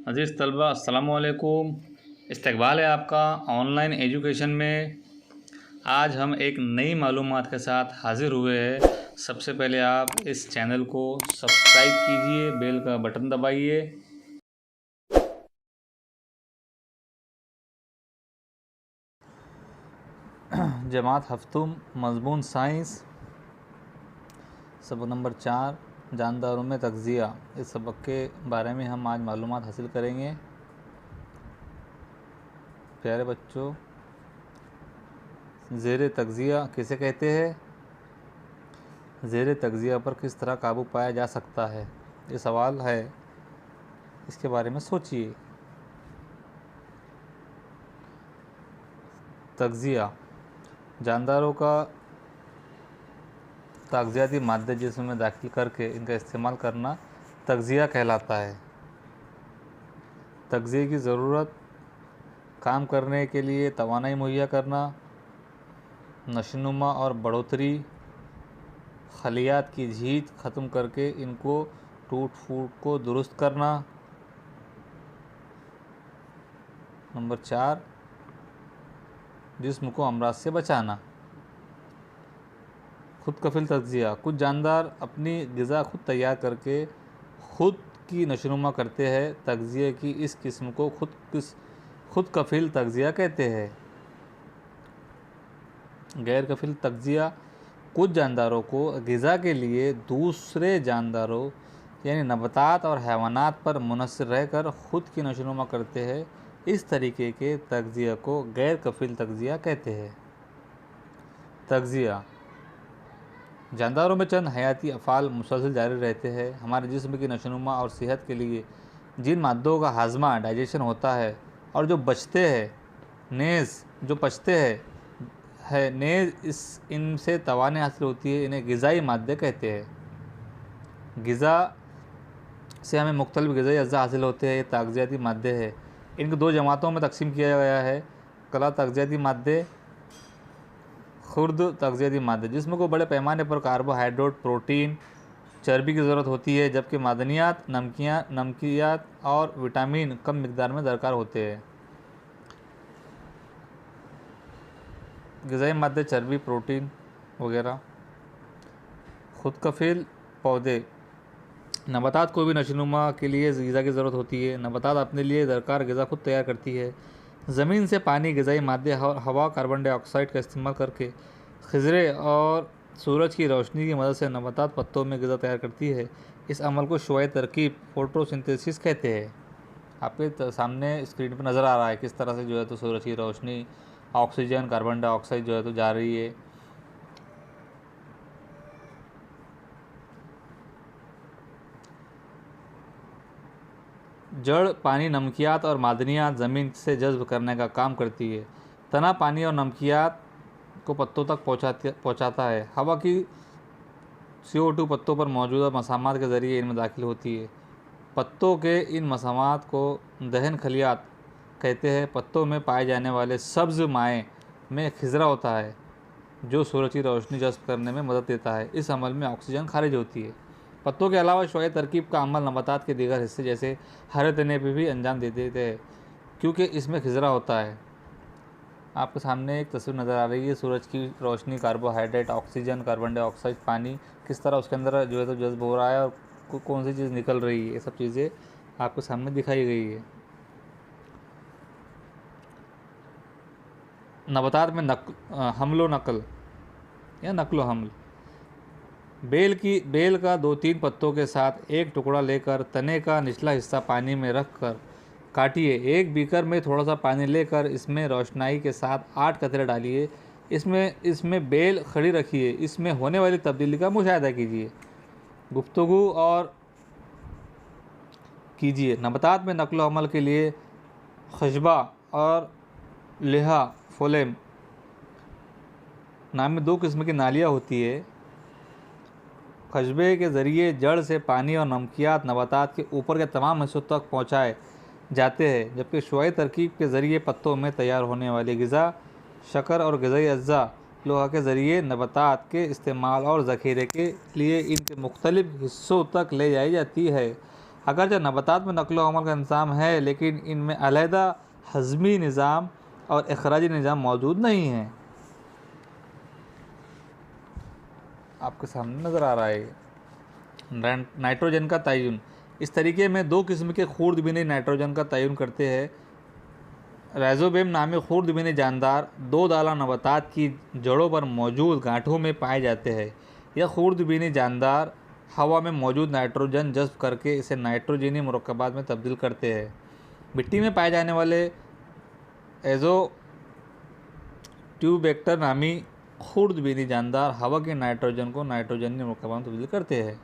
अज़ीज़ तलबा अस्सलामु अलैकुम। इस्तकबाल है आपका ऑनलाइन एजुकेशन में। आज हम एक नई मालूमात के साथ हाज़िर हुए हैं। सबसे पहले आप इस चैनल को सब्सक्राइब कीजिए, बेल का बटन दबाइए। जमात हफ्तुम मज़मून साइंस सबक नंबर 4 जानदारों में तग़ज़िया। इस सबक के बारे में हम आज मालूमात हासिल करेंगे। प्यारे बच्चों, ज़ेर तग़ज़िया किसे कहते हैं? ज़ेर तग़ज़िया पर किस तरह काबू पाया जा सकता है, ये सवाल है। इसके बारे में सोचिए। तग़ज़िया जानदारों का ताग़ज़ियाती मादे जिस्म में दाखिल करके इनका इस्तेमाल करना तग़ज़िया कहलाता है। तग़ज़िये की ज़रूरत काम करने के लिए तवानाई मुहैया करना, नशोनुमा और बढ़ोतरी, खलियात की झीज ख़त्म करके इनको टूट फूट को दुरुस्त करना। नंबर 4 जिस्म को अमराज से बचाना। खुद कफिल तग़ज़िया कुछ जानदार अपनी ग़िज़ा खुद तैयार करके खुद की नशोनुमा करते हैं। तग़ज़िये की इस किस्म को खुद कफिल तग़ज़िया कहते हैं। गैर कफिल तग़ज़िया कुछ जानदारों को ग़िज़ा के लिए दूसरे जानदारों यानी नबातात और हैवानात पर मुनहसर रहकर ख़ुद की नशोनुमा करते हैं। इस तरीके के तग़ज़िया को गैर कफिल तग़ज़िया कहते हैं। तग़ज़िया जानदारों में चंद हयाती अफ़ाल मुसलसल जारी रहते हैं। हमारे जिस्म की नशोनुमा और सेहत के लिए जिन मादों का हाजमा डाइजेशन होता है और जो बचते हैं जो पचते हैं नेज़ इनसे तवाने हासिल होती है, इन्हें ग़िज़ाई मादे कहते हैं। ग़िज़ा से हमें मुख्तलिफ़ ग़िज़ाई अज़्ज़ा हासिल होते हैं। ये तग़ज़ियाती मादे हैं। इनको दो जमातों में तकसीम किया गया है। कला तग़ज़ियाती मादे, खुर्द तग़ज़ियाती मादे। जिस्म को बड़े पैमाने पर कार्बोहाइड्रेट, प्रोटीन, चर्बी की ज़रूरत होती है, जबकि मादनियात, नमकियात और विटामिन कम मिक़दार में दरकार होते हैं। ग़िज़ाई मादे चर्बी, प्रोटीन वगैरह। खुद कफिल पौधे नबातात को भी नशोनुमा के लिए ग़िज़ा की ज़रूरत होती है। नबातात अपने लिए दरकार ग़िज़ा खुद तैयार करती है। ज़मीन से पानी, ग़िज़ाई मादे, हवा, कार्बन डाइऑक्साइड का इस्तेमाल करके खिज़रे और सूरज की रोशनी की मदद से नबातात पत्तों में ग़िज़ा तैयार करती है। इस अमल को शुआई तरकीब फोटोसिंथेसिस कहते हैं। आपके सामने स्क्रीन पर नज़र आ रहा है किस तरह से जो है तो सूरज की रोशनी, ऑक्सीजन, कार्बन डाइऑक्साइड जो है तो जा रही है। जड़ पानी, नमकियात और मादनियात ज़मीन से जज़्ब करने का काम करती है। तना पानी और नमकियात को पत्तों तक पहुँचाता है। हवा की CO2 पत्तों पर मौजूदा मसामात के ज़रिए इनमें दाखिल होती है। पत्तों के इन मसामात को दहन खलियात कहते हैं। पत्तों में पाए जाने वाले सब्ज़ माए में खिज़रा होता है जो सूरज की रोशनी जज़्ब करने में मदद देता है। इस अमल में ऑक्सीजन खारिज होती है। पत्तों के अलावा शुआई तरकीब का अमल नबातात के दीगर हिस्से जैसे हरे तने पर भी अंजाम दे देते हैं, क्योंकि इसमें खिज़रा होता है। आपके सामने एक तस्वीर नज़र आ रही है। सूरज की रोशनी, कार्बोहाइड्रेट, ऑक्सीजन, कार्बन डाइऑक्साइड, पानी किस तरह उसके अंदर जो है तो जज़्ब हो रहा है और कौन सी चीज़ निकल रही है, ये सब चीज़ें आपके सामने दिखाई गई है। नबातात में हमलो नकल या नकलो हमल। बेल का 2-3 पत्तों के साथ एक टुकड़ा लेकर तने का निचला हिस्सा पानी में रख कर काटिए। एक बीकर में थोड़ा सा पानी लेकर इसमें रोशनाई के साथ 8 कतरे डालिए। इसमें बेल खड़ी रखिए। इसमें होने वाली तब्दीली का मुशाहिदा कीजिए, गुफ्तगू और कीजिए। नबातात में नकलो अमल के लिए खशबा और लेहा फोलेम नामी 2 किस्म की नालियाँ होती है। खशबे के ज़रिए जड़ से पानी और नमकियात नबातात के ऊपर के तमाम हिस्सों तक पहुँचाए जाते हैं, जबकि शुआई तरकीब के ज़रिए पत्तों में तैयार होने वाली ग़िज़ा, शक्कर और ग़िज़ाई अज्जा लोहा के ज़रिए नबातात के इस्तेमाल और ज़ख़ीरे के लिए इनके मुख्तलिफ़ हिस्सों तक ले जाई जाती है। अगरचे नबातात में नकलो अमल का इंतज़ाम है, लेकिन इनमें अलहदा हज़मी निज़ाम और इखराजी निज़ाम मौजूद नहीं है। आपके सामने नज़र आ रहा है नाइट्रोजन का तयन। इस तरीके में दो किस्म के खूर्दबीनी नाइट्रोजन का तयन करते हैं। राइजोबियम नामी खूर्दबीनी जानदार दो दाला नबातात की जड़ों पर मौजूद गांठों में पाए जाते हैं। यह खूर्दबीनी जानदार हवा में मौजूद नाइट्रोजन जज़्ब करके इसे नाइट्रोजनी मुरक्कबात में तब्दील करते हैं। मिट्टी में पाए जाने वाले एज़ोट्यूबैक्टर नामी खूर्दबीनी जानदार हवा के नाइट्रोजन को नाइट्रोजनी मुरक्कबात में तब्दील करते हैं।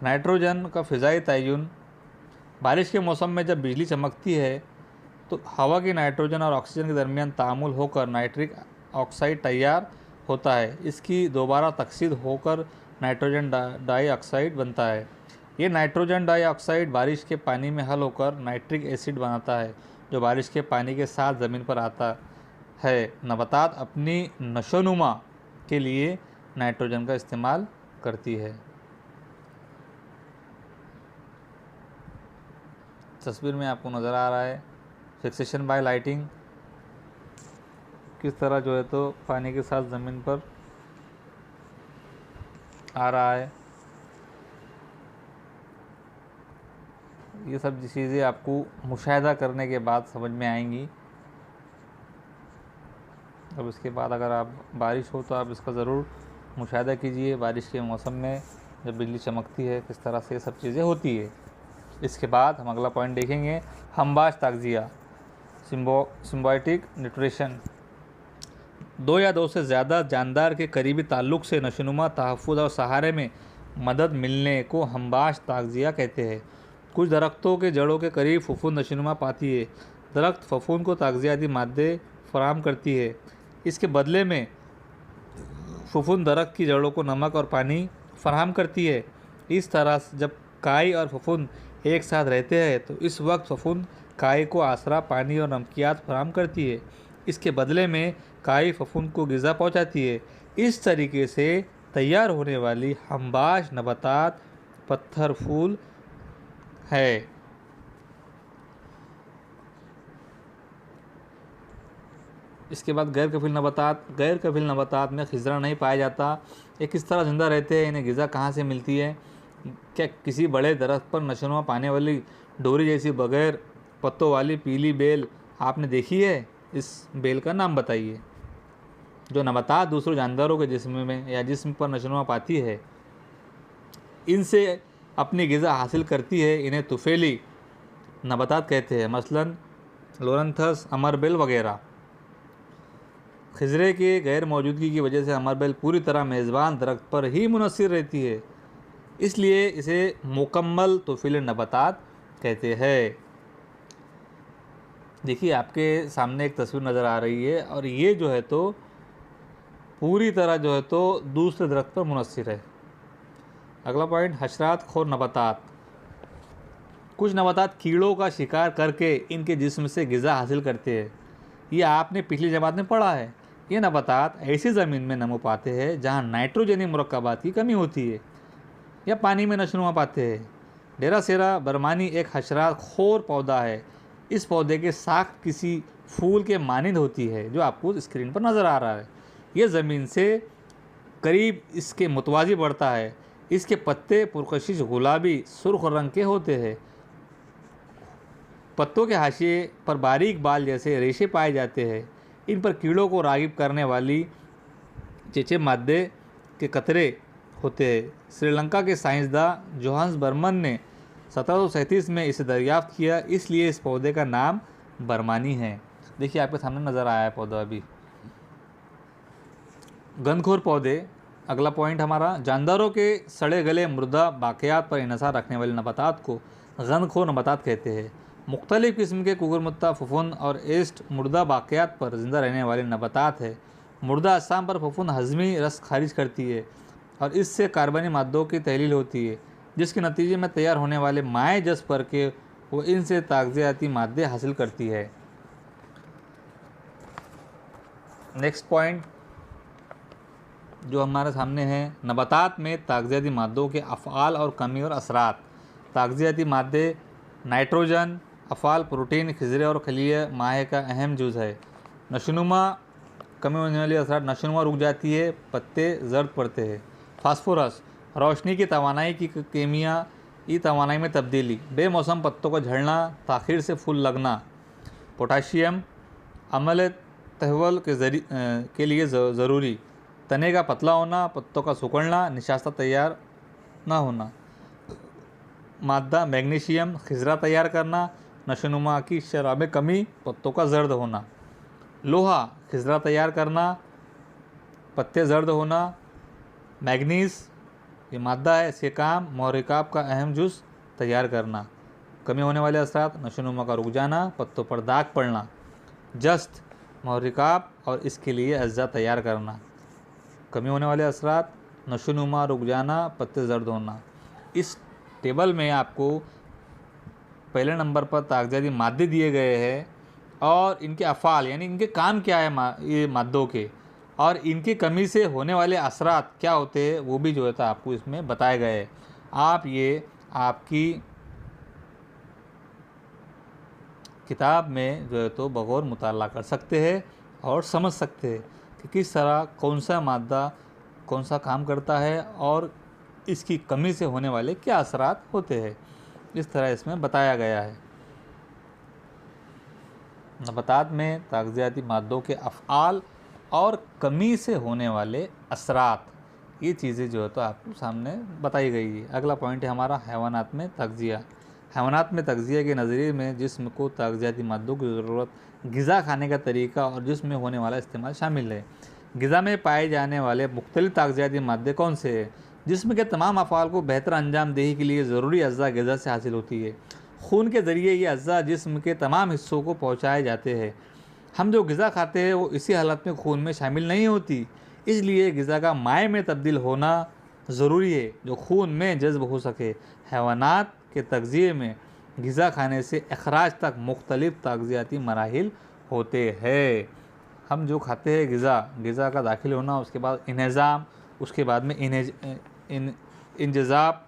नाइट्रोजन का फ़िज़ाई तयन। बारिश के मौसम में जब बिजली चमकती है तो हवा की नाइट्रोजन और ऑक्सीजन के दरमियान तामुल होकर नाइट्रिक ऑक्साइड तैयार होता है। इसकी दोबारा तकसीद होकर नाइट्रोजन डाइऑक्साइड बनता है। ये नाइट्रोजन डाइऑक्साइड बारिश के पानी में हल होकर नाइट्रिक एसिड बनाता है, जो बारिश के पानी के साथ ज़मीन पर आता है। नबातात अपनी नशोनुमा के लिए नाइट्रोजन का इस्तेमाल करती है। तस्वीर में आपको नज़र आ रहा है फिक्सेशन बाय लाइटिंग, किस तरह जो है तो पानी के साथ ज़मीन पर आ रहा है। ये सब चीज़ें आपको मुशाहिदा करने के बाद समझ में आएंगी। अब इसके बाद अगर आप बारिश हो तो आप इसका ज़रूर मुशाहिदा कीजिए। बारिश के मौसम में जब बिजली चमकती है किस तरह से ये सब चीज़ें होती है। इसके बाद हम अगला पॉइंट देखेंगे, हमबाश तग़ज़िया, सिम्बायोटिक न्यूट्रिशन। दो या दो से ज़्यादा जानदार के करीबी ताल्लुक़ से नशोनुमा, तहफ़्फ़ुज़ और सहारे में मदद मिलने को हमबाश तग़ज़िया कहते हैं। कुछ दरख्तों के जड़ों के करीब फफूंद नशोनुमा पाती है। दरख्त फफूंद को तग़ज़ियाती मादे फराहम करती है। इसके बदले में फफूंद दरख्त की जड़ों को नमक और पानी फराहम करती है। इस तरह जब काई और फफूंद एक साथ रहते हैं तो इस वक्त फफूंद काई को आसरा, पानी और नमकियात फराहम करती है। इसके बदले में काई फफूंद को ग़िज़ा पहुंचाती है। इस तरीके से तैयार होने वाली हमबाश नबातात पत्थर फूल है। इसके बाद गैर कफील नबातात। गैर कफील नबातात में खिज़रा नहीं पाया जाता। ये किस तरह ज़िंदा रहते हैं, इन्हें ग़िज़ा कहाँ से मिलती है? क्या किसी बड़े दरख्त पर नशोनुमा पाने वाली डोरी जैसी बगैर पत्तों वाली पीली बेल आपने देखी है? इस बेल का नाम बताइए। जो नबातात दूसरे जानदारों के जिस्म में या जिस्म पर नशोनुमा पाती है, इनसे अपनी ग़िज़ा हासिल करती है, इन्हें तुफ़ैली नबातात कहते हैं, मसलन लोरंथस, अमरबेल वगैरह। खिज़रे की गैर मौजूदगी की वजह से अमरबेल पूरी तरह मेज़बान दरख्त पर ही मुनहसर रहती है, इसलिए इसे मुकम्मल तुफ़ैल नबातात कहते हैं। देखिए आपके सामने एक तस्वीर नज़र आ रही है और ये जो है तो पूरी तरह जो है तो दूसरे दरख्त पर मुनहसर है। अगला पॉइंट, हशरात खोर नबातात। कुछ नबातात कीड़ों का शिकार करके इनके जिस्म से ग़िज़ा हासिल करते हैं। ये आपने पिछली जमात में पढ़ा है। ये नबातात ऐसी ज़मीन में नमो पाते हैं जहाँ नाइट्रोजनी मुरक्कबात की कमी होती है या पानी में नशोनुमा पाते हैं। डेरासेरा बर्मानी एक हशरात खोर पौधा है। इस पौधे की साख्त किसी फूल के मानिंद होती है जो आपको स्क्रीन पर नज़र आ रहा है। यह ज़मीन से करीब इसके मुतवाज़ी बढ़ता है। इसके पत्ते पुरकशिश गुलाबी सुर्ख रंग के होते हैं। पत्तों के हाशिए पर बारीक बाल जैसे रेशे पाए जाते हैं। इन पर कीड़ों को रागिब करने वाली चेचे मादे के कतरे होते हैं। श्रीलंका के साइंसदान जोहान्स बर्मन ने 1737 में इसे दरियाफ्त किया, इसलिए इस पौधे का नाम बर्मानी है। देखिए आपके सामने नज़र आया है पौधा अभी। गंधखोर पौधे। अगला पॉइंट हमारा, जानदारों के सड़े गले मुर्दा बाक़ियात पर इन्हसार रखने वाले नबातात को गंधखोर नबातात कहते हैं। मुख्तलिफ़ किस्म के कुकुरमुत्ता, फफूंद और एस्ट मुर्दा बाक़ियात पर ज़िंदा रहने वाले नबातात है। मुर्दा अज़साम पर फफूंद हज़मी रस खारिज करती है और इससे कार्बनी मादों की तहलील होती है, जिसके नतीजे में तैयार होने वाले माए जज़्ब करके वो इनसे तग़ज़ियाती मादे हासिल करती है। नेक्स्ट पॉइंट, जो हमारे सामने है, नबातात में ताग़ज़ियाती मादों के अफ़आल और कमी और असरात। ताग़ज़ियाती मादे नाइट्रोजन, अफ़ाल, प्रोटीन, खिज़रे और खलीय माहे का अहम जुज़ है। नशोनुमा कमी होने वाली असरात, नशोनुमा रुक जाती है, पत्ते जर्द पड़ते हैं। फास्फोरस रोशनी की तवानाई की कीमियाई तवानाई में तब्दीली, बेमौसम पत्तों का झड़ना, ताख़ीर से फूल लगना। पोटाशियम अमल तहव्वुल के लिए ज़रूरी, तने का पतला होना, पत्तों का सिकुड़ना, निशास्ता तैयार ना होना। मादा मैग्नीशियम खिज़रा तैयार करना, नशोनुमा की शरह में कमी, पत्तों का जर्द होना। लोहा खिज़रा तैयार करना, पत्ते जर्द होना। मैग्नीज़ ये मादा है, इसके काम महरिकाब का अहम जुज़ तैयार करना। कमी होने वाले असरात, नशोनुमा का रुक जाना, पत्तों पर दाग पड़ना। जस्त महरिकाब और इसके लिए अज्जा तैयार करना। कमी होने वाले असरात, नशोनुमा रुक जाना, पत्ते जर्द होना। इस टेबल में आपको पहले नंबर पर ताग़ज़ियाती मादे दिए गए हैं और इनके अफ़ाल यानी इनके काम क्या है ये मादों के, और इनकी कमी से होने वाले असरात क्या होते हैं वो भी जो है तो आपको इसमें बताए गए हैं। आप ये आपकी किताब में जो है तो बग़ौर मुताला कर सकते हैं और समझ सकते हैं कि किस तरह कौन सा मादा कौन सा काम करता है और इसकी कमी से होने वाले क्या असरात होते हैं। इस तरह इसमें बताया गया है। नबातात में ताग़ज़ियाती मादों के अफ़आल और कमी से होने वाले असरात, ये चीज़ें जो है तो आपको सामने बताई गई है। अगला पॉइंट है हमारा हैवानात में तग़ज़िया। हैवानात में तग़ज़िया के नज़रिए में जिस्म को ताग़ज़ियाती मादों की ज़रूरत, ग़िज़ा खाने का तरीका और जिस्म में होने वाला इस्तेमाल शामिल है। ग़िज़ा में पाए जाने वाले मुख्तलिफ़ ताग़ज़ियाती मादे कौन से हैं? जिस्म के तमाम अफ़आल को बेहतर अंजाम देही के लिए ज़रूरी अज़्ज़ा ग़िज़ा से हासिल होती है। खून के ज़रिए ये अज़्ज़ा जिस्म के तमाम हिस्सों को पहुँचाए जाते हैं। हम जो ग़िज़ा खाते हैं वो इसी हालत में खून में शामिल नहीं होती, इसलिए ग़िज़ा का माए में तब्दील होना ज़रूरी है जो खून में जज़्ब हो सके। हैवानात के तग़ज़िये में ग़िज़ा खाने से अखराज तक मुख्तलिफ़ ताग़ज़ियाती मराहिल होते हैं। हम जो खाते हैं ग़िज़ा का दाखिल होना, उसके बाद इन्हिज़ाम, उसके बाद में इंजज़ाब,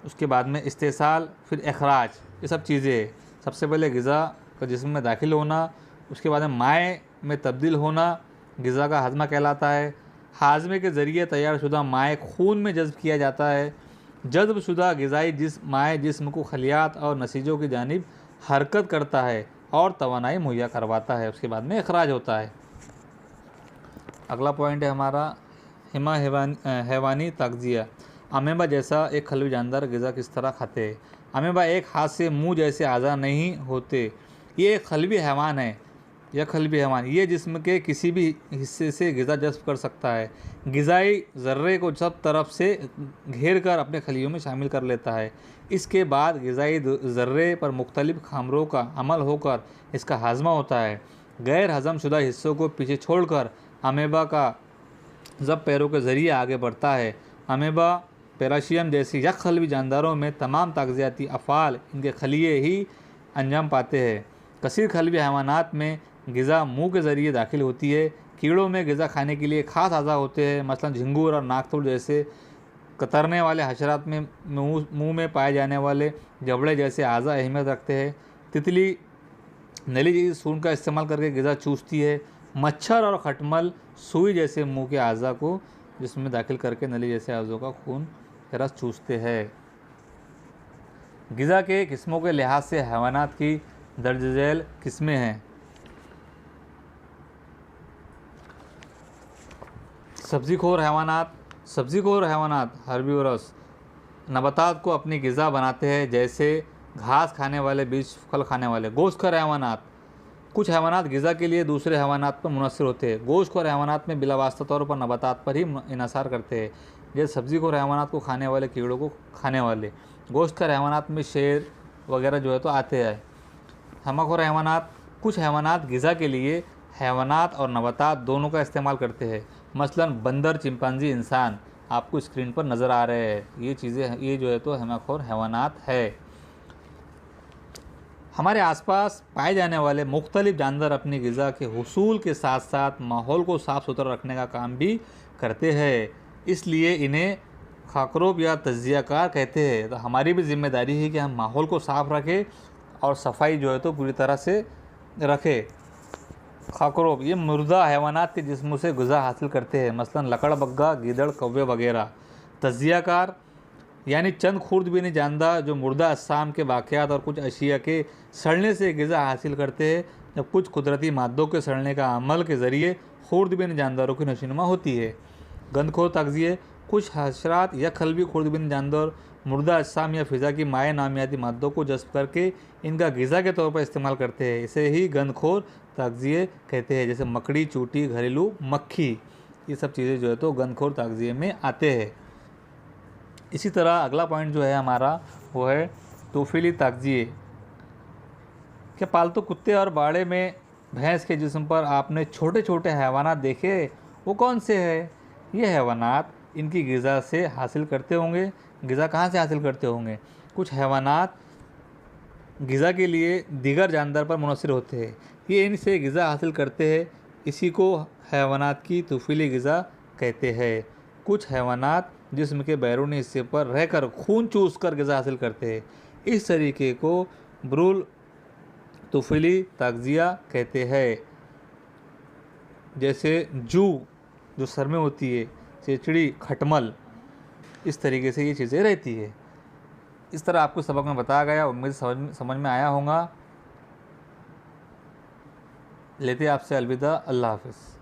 उसके बाद में इस्तेसाल, फिर अखराज, ये सब चीज़ें। सबसे पहले ग़िज़ा का जिस्म में दाखिल होना, उसके बाद में माए में तब्दील होना ग़िज़ा का हाज़मा कहलाता है। हाज़मे के ज़रिए तैयार शुदा माए खून में जज़्ब किया जाता है। जज़्ब शुदा ग़िज़ाई माए जिस्म को खलियात और नसीजों की जानिब हरकत करता है और तवानाई मुहैया करवाता है। उसके बाद में अखराज होता है। अगला पॉइंट है हमारा हैवानी तग़ज़िया। अमेबा जैसा एक खलवी जानदार ग़िज़ा किस तरह खाते हैं? अमेबा एक हाथ से मुँह जैसे आज़ा नहीं होते, ये एक खलवी हैवान है। यह खलवी हैवान ये जिस्म के किसी भी हिस्से से ग़िज़ा जज़्ब कर सकता है। ग़िज़ाई ज़र्रे को सब तरफ से घेर कर अपने खलियों में शामिल कर लेता है। इसके बाद ग़िज़ाई ज़र्रे पर मुख्तलिफ़ खामरों का अमल होकर इसका हाज़मा होता है। गैर हज़म शुदा हिस्सों को पीछे छोड़कर अमेबा का ज़ब पैरों के ज़रिए आगे बढ़ता है। अमेबा पेराशियम जैसी यक खलवी जानदारों में तमाम ताग़ज़ियाती अफ़आल इनके खलिए ही अंजाम पाते हैं। कसीर खलवी हैवानात में ग़िज़ा मुँह के ज़रिए दाखिल होती है। कीड़ों में ग़िज़ा खाने के लिए ख़ास अज़ा होते हैं, मसलन झिंगूर और नाकतुल जैसे कतरने वाले हशरात में मुँह में पाए जाने वाले जबड़े जैसे अज़ा अहमियत रखते हैं। तितली नली जैसी सूंड का इस्तेमाल करके ग़िज़ा चूसती है। मच्छर और खटमल सुई जैसे मुँह के अज़ा को जिसमें दाखिल करके नली जैसे अज़ों का खून रस चूसते हैं। ग़िज़ा के किस्मों के लिहाज से हैवानात की दर्ज झेल किस्में हैं। सब्ज़ीखोर हैवानात हर्बीवोरस नबातात को अपनी ग़िज़ा बनाते हैं, जैसे घास खाने वाले, बीज फल खाने वाले। गोश्तखोर हैवानात कुछ हैवानात ग़िज़ा के लिए दूसरे हैवानात पर मुनहसर होते हैं। गोश्तखोर हैवानात में बिलावास्ता तौर पर नबातात पर ही इन्हसार करते हैं, जैसे सब्ज़ीखोर हैवानात को खाने वाले, कीड़ों को खाने वाले। गोश्तखोर हैवानात में शेर वगैरह जो है तो आते हैं। हमाखोर हैवानात कुछ हैवानात ग़िज़ा के लिए हैवानात और नबातात दोनों का इस्तेमाल करते हैं, मसलन बंदर, चिंपांजी, इंसान आपको स्क्रीन पर नज़र आ रहे हैं। ये चीज़ें ये जो है तो हमाखोर हैवानात है। हमारे आसपास पाए जाने वाले मुख्तलिफ़ जानवर अपनी ग़िज़ा के हुसूल के साथ साथ माहौल को साफ़ सुथरा रखने का काम भी करते हैं, इसलिए इन्हें खाकरोब या तज्जियाकार कहते हैं। तो हमारी भी जिम्मेदारी है कि हम माहौल को साफ़ रखें और सफाई जो है तो पूरी तरह से रखें। खाकरोब ये मुर्दा हैवानात के जिस्मों से ग़िज़ा हासिल करते हैं, मसलन लकड़बग्गा, गीदड़, कौवे वगैरह। तज्जियाकार यानी चंद खुर्दबीनी जानदार जो मुर्दा अजसाम के वाक़यात और कुछ अशिया के सड़ने से ग़िज़ा हासिल करते हैं, जब कुछ कुदरती मादों के सड़ने का अमल के ज़रिए खुर्दबीनी जानदारों की नशोनुमा होती है। गंदखोर तग़ज़िये कुछ हशरात या खलबी खुर्दबीनी जानदार मुर्दा अजसाम या फ़िज़ा की माए नामियाती मादों को जज़्ब करके इनका ग़िज़ा के तौर पर इस्तेमाल करते हैं। इसे ही गंदखोर तग़ज़िये कहते हैं, जैसे मकड़ी, चूंटी, घरेलू मक्खी, ये सब चीज़ें जो है तो गंदखोर तग़ज़िये में आते हैं। इसी तरह अगला पॉइंट जो है हमारा वो है तोफ़ीली तग़ज़िये। क्या पालतू कुत्ते और बाड़े में भैंस के जिस्म पर आपने छोटे छोटे हैवानात देखे? वो कौन से हैं? ये हैवानात इनकी ग़िज़ा से हासिल करते होंगे। ग़िज़ा कहाँ से हासिल करते होंगे? कुछ हैवानात ग़िज़ा के लिए दीगर जानदार पर मुनहसर होते हैं, ये इनसे ग़िज़ा हासिल करते हैं, इसी को हैवानात की तोफ़ीली ग़िज़ा कहते हैं। कुछ हैवानात जिस्म के बैरूनी हिस्से पर रहकर खून चूस कर ग़िज़ा हासिल करते हैं, इस तरीके को ब्रूल तोफ़ीली तग़ज़िया कहते हैं। जैसे जू जो सर में होती है, चेचड़ी, खटमल, इस तरीके से ये चीज़ें रहती है। इस तरह आपको सबक में बताया गया, उम्मीद समझ में आया होगा। लेते आपसे अलविदा, अल्लाह हाफ़िज़।